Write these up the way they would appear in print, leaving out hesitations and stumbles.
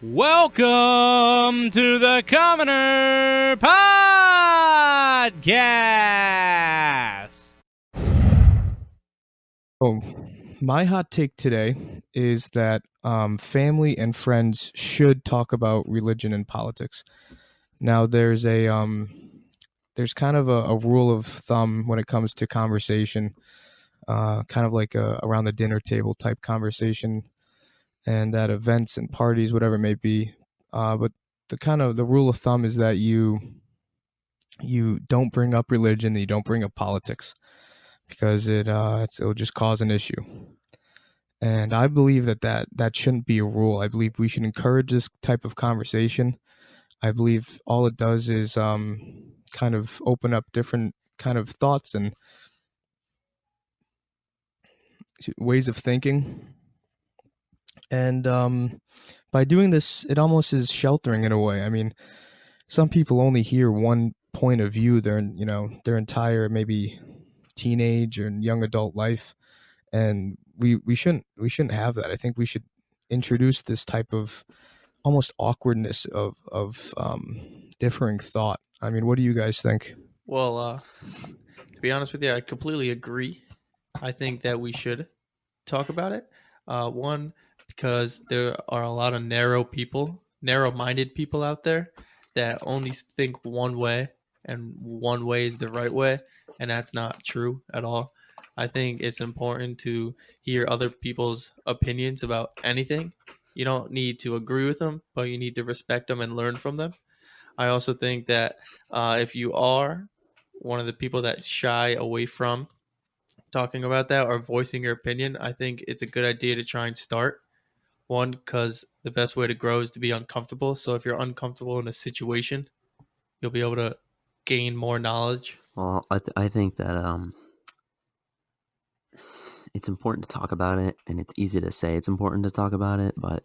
Welcome to the Commoner Podcast. Oh, my hot take today is that family and friends should talk about religion and politics. Now, there's kind of a rule of thumb when it comes to conversation, kind of like a around the dinner table type conversation, and at events and parties, whatever it may be. But the rule of thumb is that you don't bring up religion, and you don't bring up politics, because it'll just cause an issue. And I believe that shouldn't be a rule. I believe we should encourage this type of conversation. I believe all it does is kind of open up different kind of thoughts and ways of thinking. And by doing this, it almost is sheltering in a way. I mean, some people only hear one point of view their entire maybe teenage or young adult life, and we shouldn't have that. I think we should introduce this type of almost awkwardness of differing thought. I mean, what do you guys think? Well, to be honest with you, I completely agree. I think that we should talk about it. One, because there are a lot of narrow-minded people out there that only think one way, and one way is the right way, and that's not true at all. I think it's important to hear other people's opinions about anything. You don't need to agree with them, but you need to respect them and learn from them. I also think that if you are one of the people that shy away from talking about that or voicing your opinion, I think it's a good idea to try and start. One, because the best way to grow is to be uncomfortable. So if you're uncomfortable in a situation, you'll be able to gain more knowledge. Well, I think that it's important to talk about it, and it's easy to say it's important to talk about it, but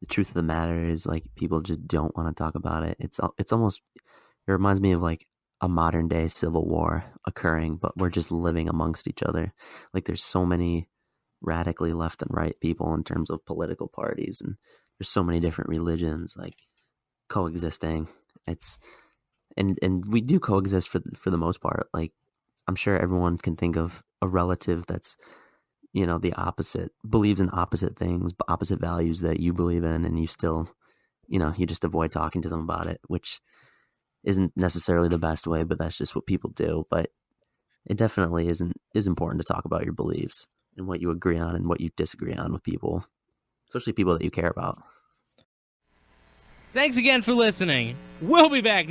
the truth of the matter is, like, people just don't want to talk about it. It reminds me of like a modern day civil war occurring, but we're just living amongst each other. Like, there's so many radically left and right people in terms of political parties, and there's so many different religions like coexisting. And we do coexist for the most part. Like, I'm sure everyone can think of a relative that's, the opposite, believes in opposite things, opposite values that you believe in, and you still, you just avoid talking to them about it, which isn't necessarily the best way, but that's just what people do. But it definitely is important to talk about your beliefs and what you agree on and what you disagree on with people, especially people that you care about. Thanks again for listening. We'll be back next